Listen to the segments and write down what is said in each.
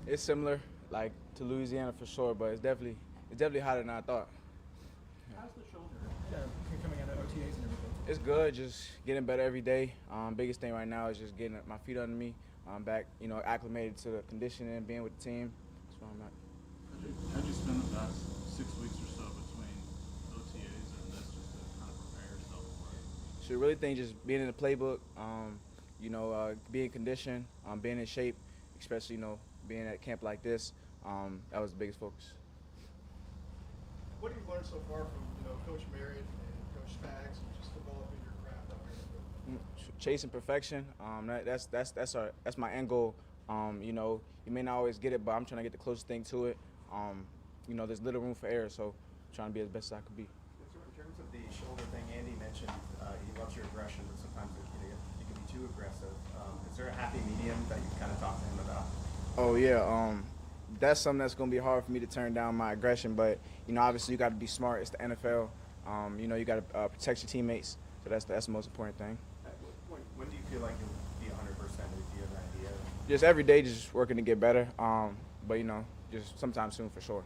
It's similar, like to Louisiana for sure, but it's definitely hotter than I thought. How's the shoulder coming out of OTAs and everything? It's good, just getting better every day. Biggest thing right now is just getting my feet under me, back, acclimated to the conditioning, being with the team. That's where I'm at. How'd you spend the past 6 weeks or so between OTAs and this just to kind of prepare yourself for it? So I really think just being in the playbook, being conditioned, being in shape, especially being at camp like this, that was the biggest focus. What have you learned so far from Coach Merritt and Coach Spags and just developing your craft out here? Chasing perfection. That's my end goal. You may not always get it, but I'm trying to get the closest thing to it. There's little room for error, so I'm trying to be as best as I could be. In terms of the shoulder thing, Andy mentioned he loves your aggression, but sometimes you can be too aggressive. Is there a happy medium that you kind of talk to him about? Oh yeah, that's something that's going to be hard for me to turn down, my aggression. But obviously you got to be smart. It's the NFL. You got to protect your teammates. So that's the most important thing. At what point, when do you feel like you'll be 100%? Do you have an idea? Just every day, just working to get better. But just sometime soon for sure.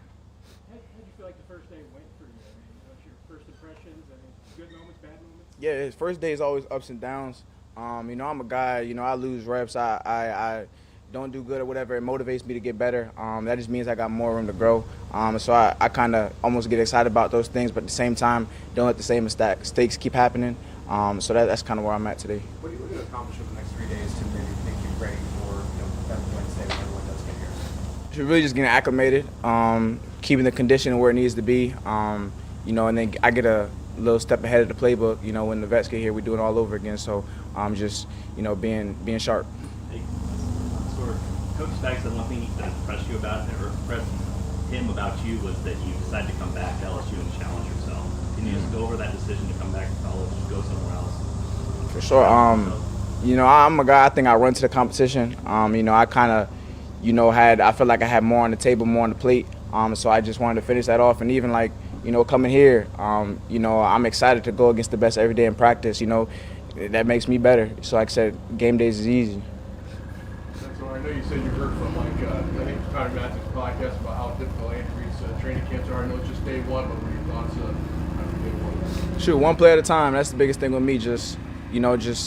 How did you feel like the first day went for you? I mean, what's your first impressions? I mean, good moments, bad moments? Yeah, his first day is always ups and downs. I'm a guy. I lose reps. I don't do good or whatever. It motivates me to get better. That just means I got more room to grow. So I kind of almost get excited about those things, but at the same time, don't let the same mistakes keep happening. So that's kind of where I'm at today. What are you looking to accomplish over the next 3 days to maybe make you ready for that Wednesday when everyone does get here? Just really just getting acclimated, keeping the condition where it needs to be, and then I get a little step ahead of the playbook. When the vets get here, we do it all over again. So just being sharp. Hey, Coach Spags said one thing that impressed you about him, or impressed him about you, was that you decided to come back to LSU and challenge yourself. Can you just go over that decision to come back to college, go somewhere else? For sure. I'm a guy. I think I run to the competition. I kind of, I felt like I had more on the table, more on the plate. So I just wanted to finish that off. And even coming here, I'm excited to go against the best every day in practice. That makes me better. So like I said, game days is easy. So I know you said you heard from I think Connor Matthews' podcast about how difficult Andrew's training camps are. I know it's just day one, but what are your thoughts after day one? Shoot, one play at a time. That's the biggest thing with me. Just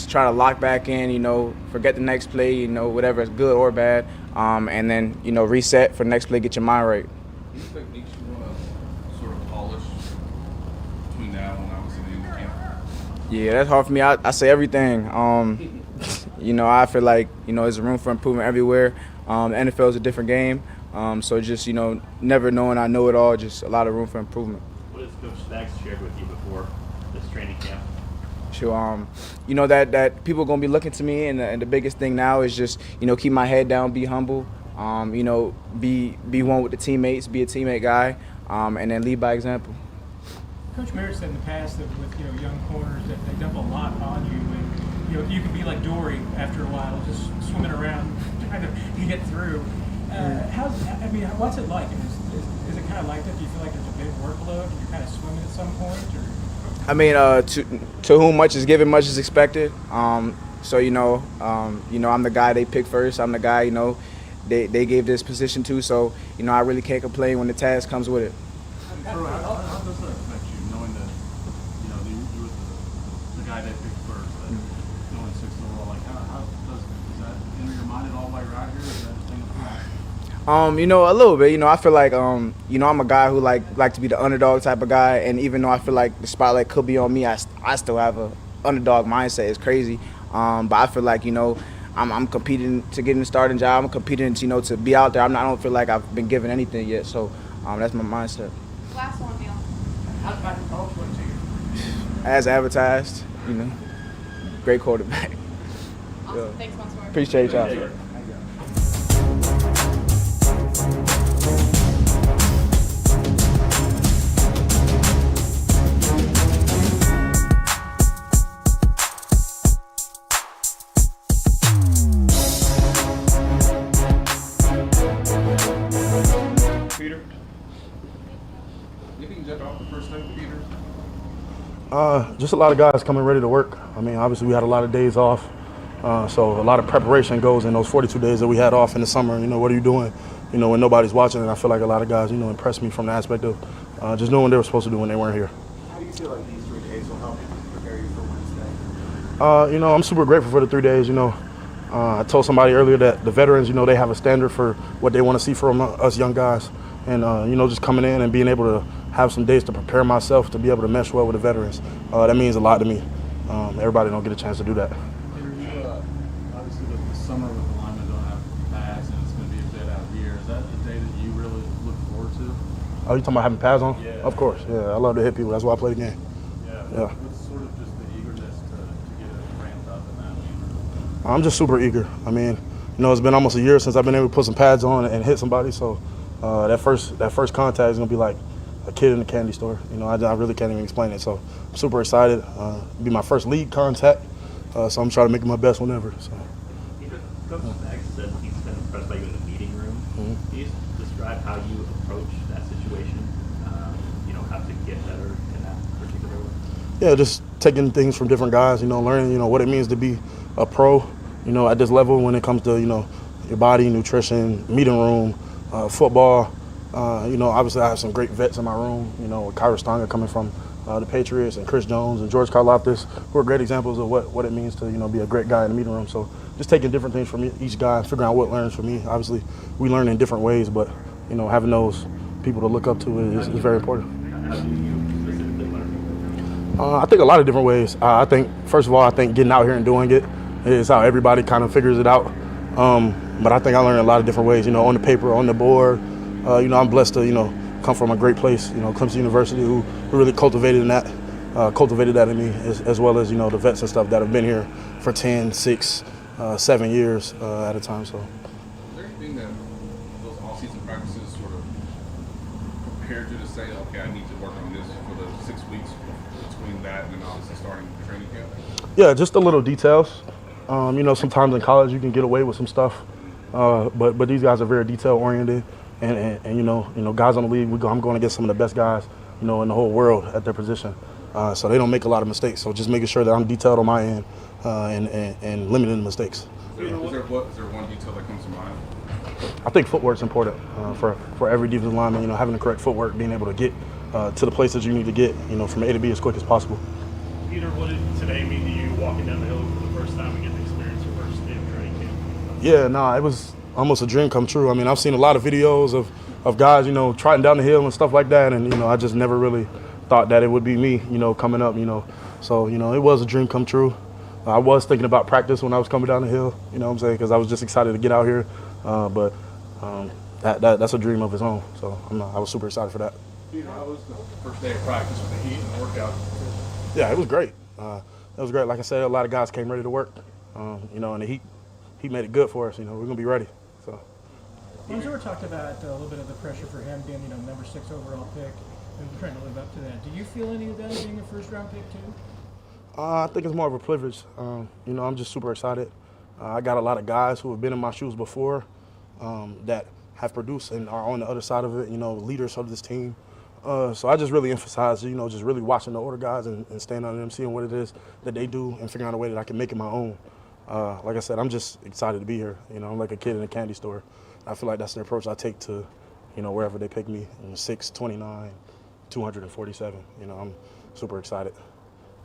try to lock back in. Forget the next play. Whatever is good or bad, and then reset for the next play. Get your mind right. Any techniques you want to sort of polish between now and obviously the end of camp? Yeah, that's hard for me. I say everything. I feel like there's room for improvement everywhere. The NFL is a different game, so just never knowing I know it all. Just a lot of room for improvement. What has Coach Spags shared with you before this training camp? Sure. That people are gonna be looking to me, and the biggest thing now is just keep my head down, be humble, be one with the teammates, be a teammate guy, and then lead by example. Coach Merritt said in the past that with young corners that they dump a lot on you, and you can be like Dory after a while, just swimming around trying to get through. What's it like? Is it kind of like that? Do you feel like there's a big workload and you're kind of swimming at some point, or? To whom much is given, much is expected. I'm the guy they picked first. I'm the guy they gave this position to. So I really can't complain when the task comes with it. How does that affect you, knowing that you were the guy they picked first, going sixth overall? Like, how does that enter your mind at all while you're out here? Is that a thing of A little bit. I feel like I'm a guy who like to be the underdog type of guy, and even though I feel like the spotlight could be on me, I still have a underdog mindset. It's crazy, but I feel like I'm competing to get in the starting job. I'm competing to be out there. I don't feel like I've been given anything yet, so that's my mindset. Last one, Neil. How's back in college going to you? As advertised, great quarterback. Awesome. Yeah. Thanks, Mansoor. Appreciate y'all. Peter? Anything jump off the first time, Peter? Just a lot of guys coming ready to work. Obviously we had a lot of days off, so a lot of preparation goes in those 42 days that we had off in the summer. What are you doing? when nobody's watching. And I feel like a lot of guys, impressed me from the aspect of just knowing what they were supposed to do when they weren't here. How do you feel like these 3 days will help prepare you for Wednesday? I'm super grateful for the 3 days. I told somebody earlier that the veterans, they have a standard for what they want to see from us young guys. And, just coming in and being able to have some days to prepare myself to be able to mesh well with the veterans, that means a lot to me. Everybody don't get a chance to do that. Obviously, the summer with the linemen don't have pads, and it's going to be a bit out here. Is that the day that you really look forward to? Oh, you talking about having pads on? Yeah. Of course, yeah. I love to hit people. That's why I play the game. Yeah. What's sort of just the eagerness to get it ramped up in that week? I'm just super eager. I mean, it's been almost a year since I've been able to put some pads on and hit somebody. So that first contact is gonna be like a kid in a candy store. I really can't even explain it. So I'm super excited. It'll be my first league contact. So I'm trying to make it my best one ever. So. Coach Staggs said he's been impressed by you in the meeting room. Mm-hmm. Can you describe how you approach that situation? How to get better in that particular way? Yeah, just taking things from different guys. Learning what it means to be a pro. At this level when it comes to your body, nutrition, meeting room, football. Obviously I have some great vets in my room. With Kyra Stonger coming from the Patriots and Chris Jones and George Karlaftis, who are great examples of what it means to be a great guy in the meeting room. So just taking different things from each guy, figuring out what learns for me. Obviously we learn in different ways, but having those people to look up to is very important. How do you specifically learn? I think a lot of different ways. I think first of all, getting out here and doing it is how everybody kind of figures it out. But I think I learned a lot of different ways. On the paper, on the board. I'm blessed to come from a great place. Clemson University, who really cultivated that in me, as well as the vets and stuff that have been here for 10, 6, 7 years at a time. So. Is there anything that those off-season practices sort of prepared you to say, okay, I need to work on this for the 6 weeks between that and then obviously starting training camp? Yeah, just the little details. Sometimes in college you can get away with some stuff, but these guys are very detail oriented, and guys on the league. I'm going against some of the best guys, in the whole world at their position. So they don't make a lot of mistakes. So just making sure that I'm detailed on my end and limiting the mistakes. Is there one detail that comes to mind? I think footwork's important for every defensive lineman. Having the correct footwork, being able to get to the places you need to get, from A to B as quick as possible. Peter, what did today mean to you walking down the hill for the first time and getting to experience your first day of training camp? Yeah, it was almost a dream come true. I mean, I've seen a lot of videos of guys, trotting down the hill and stuff like that, and I just never really thought that it would be me, coming up, So, it was a dream come true. I was thinking about practice when I was coming down the hill, what I'm saying, because I was just excited to get out here. But that's a dream of its own. So I was super excited for that. Peter, how was the first day of practice with the heat and the workout? Yeah, it was great. It was great. Like I said, a lot of guys came ready to work, and the heat made it good for us. We're going to be ready. So. Mansoor talked about a little bit of the pressure for him being, number 6 overall pick and trying to live up to that. Do you feel any of that being a first-round pick too? I think it's more of a privilege. I'm just super excited. I got a lot of guys who have been in my shoes before that have produced and are on the other side of it, leaders of this team. So I just really emphasize, just really watching the older guys and staying on them, seeing what it is that they do and figuring out a way that I can make it my own. Like I said, I'm just excited to be here. I'm like a kid in a candy store. I feel like that's the approach I take to, wherever they pick me, 6'29", 247. I'm super excited.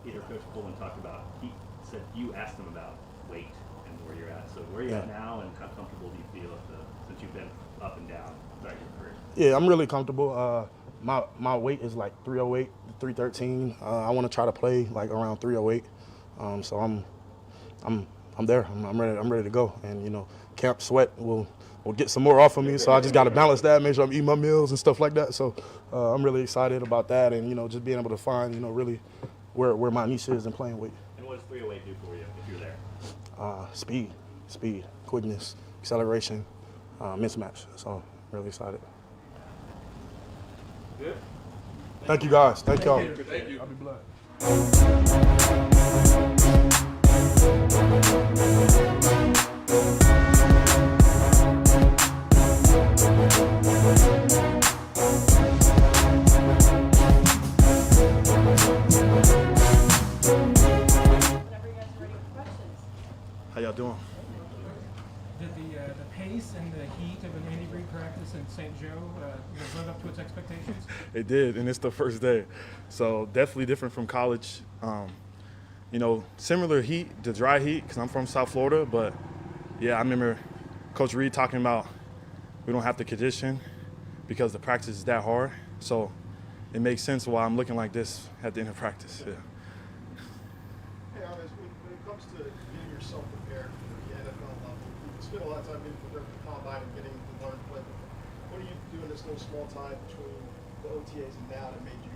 Peter, Coach Coleman talked about, he said you asked him about weight and where you're at. So where are you at now, and how comfortable do you feel since you've been up and down throughout your career? Yeah, I'm really comfortable. My weight is like 308, 313. I want to try to play like around 308. So I'm there. I'm ready to go. And camp sweat will get some more off of me. So I just got to balance that, make sure I'm eating my meals and stuff like that. So I'm really excited about that, and just being able to find really where my niche is in playing weight. And what does 308 do for you if you're there? Speed, quickness, acceleration, mismatch. So really excited. Good. Thank you guys. Thank y'all. Thank you. I'll be blessed. Whenever you guys are ready for questions. How y'all doing? Did the pace and the heat heat of an Andy Reid practice in St. Joe live up to its expectations? It did, and it's the first day. So definitely different from college. Similar heat, the dry heat, because I'm from South Florida. But, yeah, I remember Coach Reid talking about we don't have to condition because the practice is that hard. So it makes sense why I'm looking like this at the end of practice. Yeah. Hey, Armis, when it comes to getting yourself prepared for the NFL level, you spend a lot of time being prepared for the combine and getting to learn play. What do you do in this little small time between the OTAs and now that made you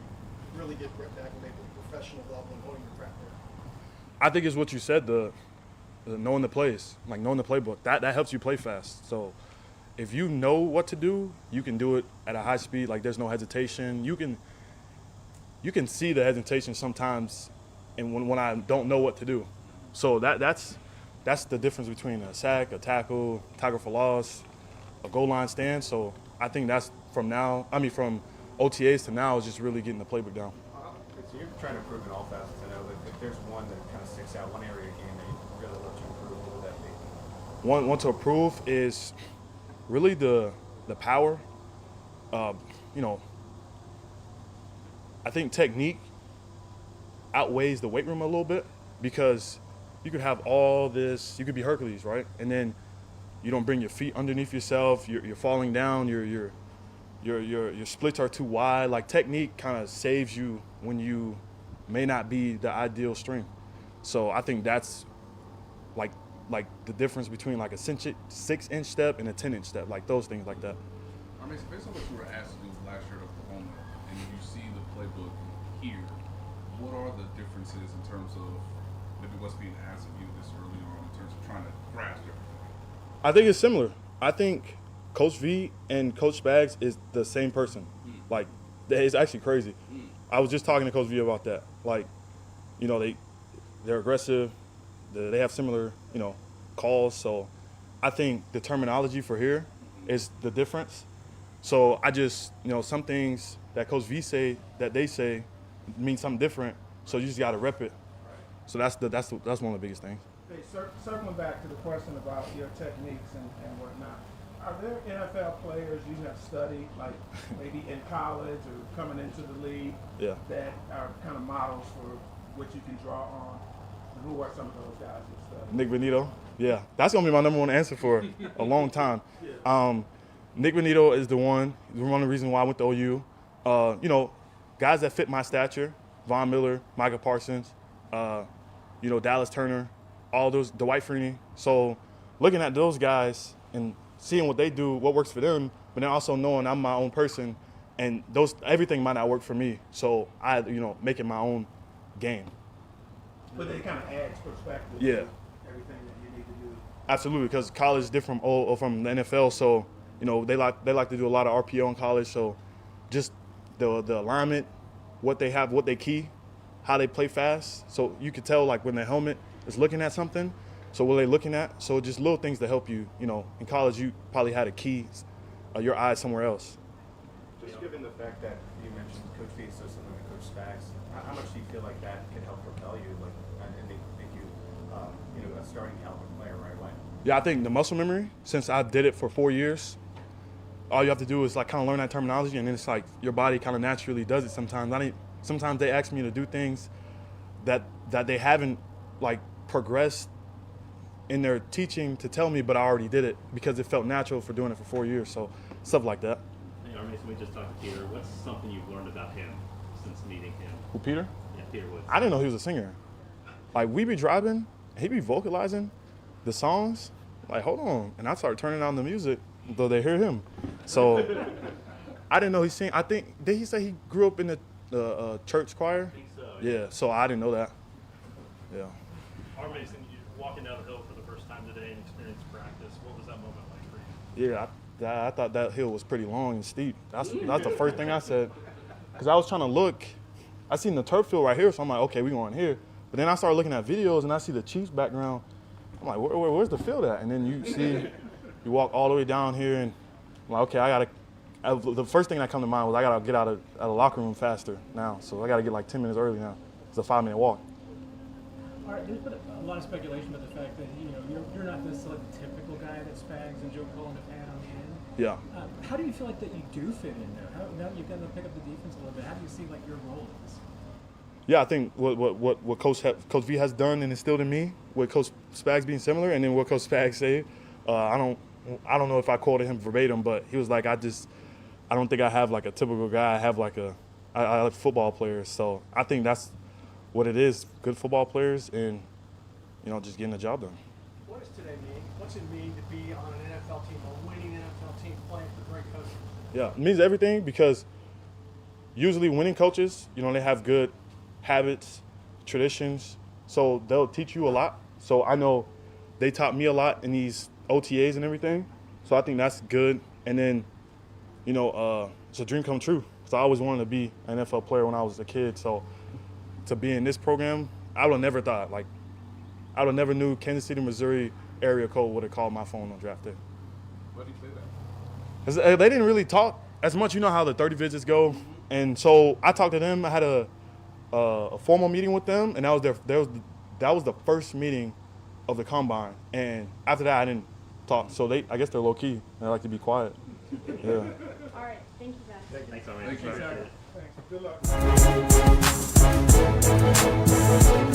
really get acclimated to the professional level and honing your craft there? I think it's what you said, the knowing the plays, like knowing the playbook. That helps you play fast. So if you know what to do, you can do it at a high speed. Like there's no hesitation. You can see the hesitation sometimes, and when I don't know what to do. So that's the difference between a sack, a tackle for loss, a goal line stand. So I think that's from OTAs to now is just really getting the playbook down. So you're trying to improve in all facets. I know, but if there's one that kind of sticks out, one area of game that you really want to improve, what would that be? One to improve is really the power. I think technique outweighs the weight room a little bit because you could have all this. You could be Hercules, right? And then you don't bring your feet underneath yourself. You're falling down. Your splits are too wide. Like technique kind of saves you when you may not be the ideal strength. So I think that's like the difference between like a 6-inch step and a 10-inch step, like those things like that. I mean, based on what you were asked to do last year at Oklahoma, and you see the playbook here, what are the differences in terms of maybe what's being asked of you this early on in terms of trying to grasp everything? I think it's similar. I think Coach V and Coach Spags is the same person. Like, it's actually crazy. I was just talking to Coach V about that. Like, they're aggressive. They have similar, calls. So I think the terminology for here is the difference. So I just, some things that Coach V say that they say mean something different. So you just got to rep it. So that's one of the biggest things. Hey, circling back to the question about your techniques and whatnot, are there NFL players you have studied, like maybe in college or coming into the league, that are kind of models for what you can draw on? And who are some of those guys you studied? Nick Benito. Yeah, that's going to be my number one answer for a long time. Nick Benito is the one. He's one of the reasons why I went to OU. Guys that fit my stature, Von Miller, Micah Parsons, Dallas Turner, all those, Dwight Freeney. So looking at those guys and seeing what they do, what works for them, but then also knowing I'm my own person and everything might not work for me. So I, make it my own game. But they kind of adds perspective Yeah. to everything that you need to do. Absolutely, because college is different from the NFL. So, they like to do a lot of RPO in college. So just the alignment, what they have, what they key, how they play fast. So you could tell like when the helmet is looking at something. So what are they looking at? So just little things to help you. In college you probably had a key, your eyes somewhere else. Just given the fact that you mentioned Coach V is so similar to Coach Spags, how much do you feel like that can help propel you, and make you, a starting caliber player right away? Yeah, I think the muscle memory, since I did it for 4 years, all you have to do is like kind of learn that terminology, and then it's like your body kind of naturally does it sometimes. Sometimes they ask me to do things that they haven't like progressed in their teaching to tell me, but I already did it because it felt natural for doing it for 4 years. So stuff like that. Hey, Armis, we just talked to Peter. What's something you've learned about him since meeting him? Who, Peter? Yeah, Peter Woods. I didn't know he was a singer. Like we be driving, he be vocalizing the songs. Like, hold on, and I started turning on the music, though they hear him. So I didn't know he sang. I think did he say he grew up in the church choir? I think so. Yeah. So I didn't know that. Yeah. Armis, and you walking down the hill for the first time today and experienced practice. What was that moment like for you? Yeah. I thought that hill was pretty long and steep. That's the first thing I said, because I was trying to look. I seen the turf field right here, so I'm like, okay, we going here. But then I started looking at videos and I see the Chiefs background. I'm like, where's the field at? And then you walk all the way down here, and I'm like, okay, the first thing that come to mind was I gotta get out of the locker room faster now. So I gotta get like 10 minutes early now. It's a 5-minute walk. All right, there's been a lot of speculation about the fact that you're not necessarily the typical guy that Spags and Joe Cullen have had on the end. Yeah. How do you feel like that you do fit in there? Now that you've got to pick up the defense a little bit, how do you see like your role is? Yeah, I think what Coach V has done and instilled in me, with Coach Spags being similar, and then what Coach Spags said, I don't know if I quoted him verbatim, but he was like, I don't think I have like a typical guy. I have like I like football players. So I think that's what it is, good football players and, just getting the job done. What does today mean? What's it mean to be on an NFL team, a winning NFL team, playing for great coaches? Yeah, it means everything because usually winning coaches, they have good habits, traditions, so they'll teach you a lot. So I know they taught me a lot in these OTAs and everything, so I think that's good. And then, it's a dream come true. So I always wanted to be an NFL player when I was a kid. So to be in this program, I would have never thought, I would have never knew Kansas City, Missouri area code would have called my phone on draft day. Why do you say that? 'Cause they didn't really talk as much. You know how the 30 visits go, and so I talked to them. I had a formal meeting with them, and that was the first meeting of the combine. And after that, I didn't talk. So I guess they're low key and they like to be quiet. Yeah. All right. Thank you, guys. Thanks, Omar. Thank you. Appreciate it. Thanks. Good luck.